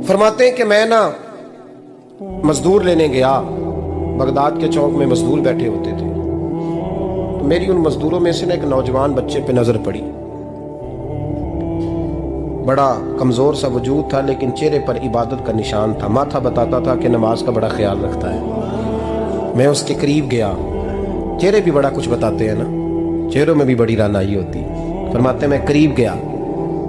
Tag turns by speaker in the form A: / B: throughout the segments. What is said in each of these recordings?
A: फरमाते हैं कि मैं ना मजदूर लेने गया, बगदाद के चौक में मजदूर बैठे होते थे, तो मेरी उन मजदूरों में से ना एक नौजवान बच्चे पे नजर पड़ी। बड़ा कमजोर सा वजूद था, लेकिन चेहरे पर इबादत का निशान था। माथा बताता था कि नमाज का बड़ा ख्याल रखता है। मैं उसके करीब गया। चेहरे भी बड़ा कुछ बताते हैं ना, चेहरों में भी बड़ी रानाई होती है। फरमाते मैं करीब गया,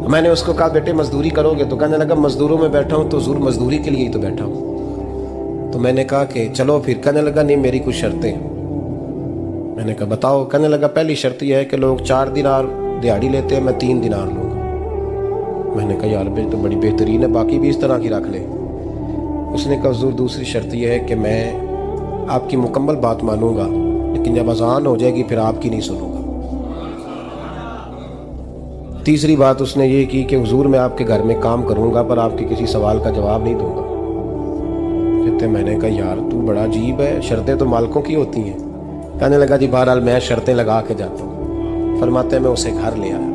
A: मैंने उसको कहा बेटे मजदूरी करोगे? तो कहने लगा मजदूरों में बैठा हूँ तो जरूर मजदूरी के लिए ही तो बैठा हूँ। तो मैंने कहा कि चलो फिर। कहने लगा नहीं, मेरी कुछ शर्तें। मैंने कहा बताओ? कहने लगा पहली शर्त यह है कि लोग 4 दिनार दिहाड़ी लेते हैं, मैं 3 दिनार लूँगा। मैंने कहा यार भाई तो बड़ी बेहतरीन है, बाकी भी इस तरह की रख ले। उसने कहा हुजूर दूसरी शर्त यह है कि मैं आपकी मुकम्मल बात मानूंगा, लेकिन जब अजान हो जाएगी फिर आपकी नहीं सुनूंगा। तीसरी बात उसने ये की कि हुजूर मैं आपके घर में काम करूंगा पर आपके किसी सवाल का जवाब नहीं दूंगा। कहते मैंने कहा यार तू बड़ा अजीब है, शर्तें तो मालिकों की होती हैं। कहने लगा जी बहरहाल मैं शर्तें लगा के जाता हूँ। फरमाते मैं उसे घर ले आया,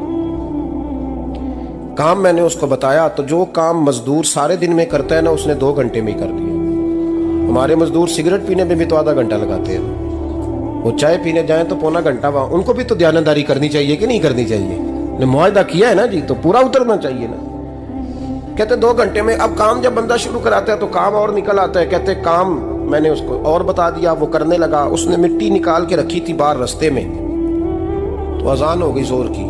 A: काम मैंने उसको बताया, तो जो काम मजदूर सारे दिन में करता है ना उसने 2 घंटे में ही कर दिया। हमारे मजदूर सिगरेट पीने में भी तो आधा घंटा लगाते हैं, वो चाय पीने जाए तो पौना घंटा। वहाँ उनको भी तो दयानतदारी करनी चाहिए कि नहीं करनी चाहिए? ने मुआहदा किया है ना जी, तो पूरा उतरना चाहिए ना। कहते 2 घंटे में। अब काम जब बंदा शुरू कराता है तो काम और निकल आता है। कहते काम मैंने उसको और बता दिया, वो करने लगा। उसने मिट्टी निकाल के रखी थी बाहर रास्ते में, तो अजान हो गई जोर की।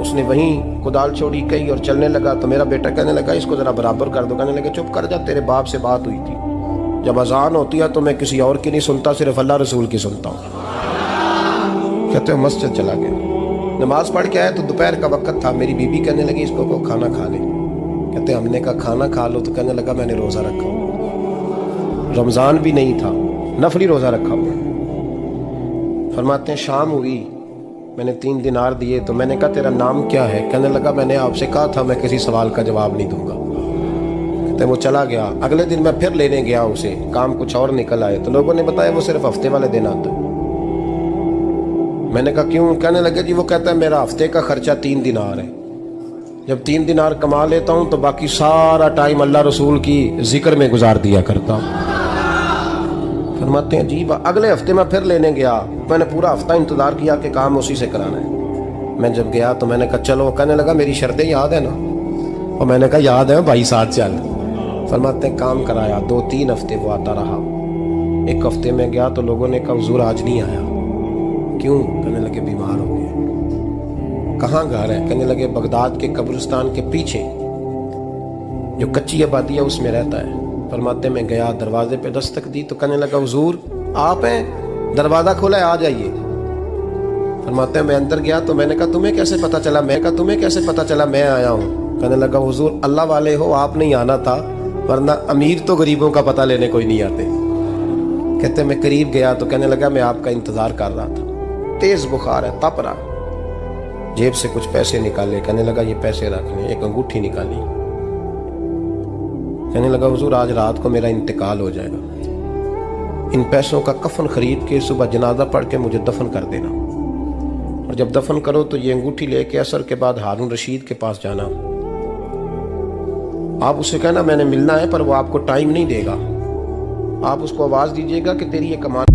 A: उसने वहीं कुदाल छोड़ी कही और चलने लगा। तो मेरा बेटा कहने लगा इसको जरा बराबर कर दो। कहने लगे चुप कर जा, तेरे बाप से बात हुई थी, जब अजान होती है तो मैं किसी और की नहीं सुनता, सिर्फ अल्लाह रसूल की सुनता हूँ। कहते मस्जिद चला गया, नमाज पढ़ के आया तो दोपहर का वक्त था। मेरी बीबी कहने लगी इसको को खाना खा ले। कहते हमने कहा खाना खा लो। तो कहने लगा मैंने रोज़ा रखा, रमज़ान भी नहीं था, नफली रोज़ा रखा हुआ। फरमाते हैं शाम हुई, मैंने 3 दिनार दिए। तो मैंने कहा तेरा नाम क्या है? कहने लगा मैंने आपसे कहा था मैं किसी सवाल का जवाब नहीं दूंगा। कहते वो चला गया। अगले दिन मैं फिर लेने गया उसे, काम कुछ और निकल आए। तो लोगों ने बताया वो सिर्फ हफ्ते वाले दिन आता है। मैंने कहा क्यों? कहने लगे जी वो कहता है मेरा हफ्ते का खर्चा 3 दिनार है, जब 3 दिनार कमा लेता हूँ तो बाकी सारा टाइम अल्लाह रसूल की जिक्र में गुजार दिया करता हूँ। फरमाते हैं अजीब। अगले हफ्ते मैं फिर लेने गया, मैंने पूरा हफ्ता इंतजार किया कि काम उसी से कराना है। मैं जब गया तो मैंने कहा चलो। कहने लगा मेरी शर्तें याद है ना? और मैंने कहा याद है भाई, साथ चल। फरमाते हैं काम कराया, 2-3 हफ्ते वो आता रहा। एक हफ्ते में गया तो लोगों ने कहा हुजूर आज नहीं आया। क्यों? कहने लगे बीमार हो गए। कहाँ घर है? कहने लगे बगदाद के कब्रिस्तान के पीछे जो कच्ची आबादी है उसमें रहता है। फरमाते मैं गया, दरवाजे पे दस्तक दी तो कहने लगा हुजूर आप हैं? दरवाजा खोला है, आ जाइए। फरमाते मैं अंदर गया तो मैंने कहा तुम्हें कैसे पता चला? मैं कहा तुम्हें कैसे पता चला मैं आया हूँ? कहने लगा हुजूर अल्लाह वाले हो, आप नहीं आना था, वरना अमीर तो गरीबों का पता लेने कोई नहीं आते। कहते मैं करीब गया तो कहने लगा मैं आपका इंतजार कर रहा था, तेज बुखार है, तप रहा। जेब से कुछ पैसे निकाले, कहने लगा ये पैसे रखने। एक अंगूठी निकाली, कहने लगा हुजूर आज रात को मेरा इंतकाल हो जाएगा, इन पैसों का कफन खरीद के सुबह जनाजा पढ़ के मुझे दफन कर देना, और जब दफन करो तो ये अंगूठी लेके असर के बाद हारून रशीद के पास जाना। आप उससे कहना मैंने मिलना है, पर वो आपको टाइम नहीं देगा। आप उसको आवाज दीजिएगा कि तेरी ये कमान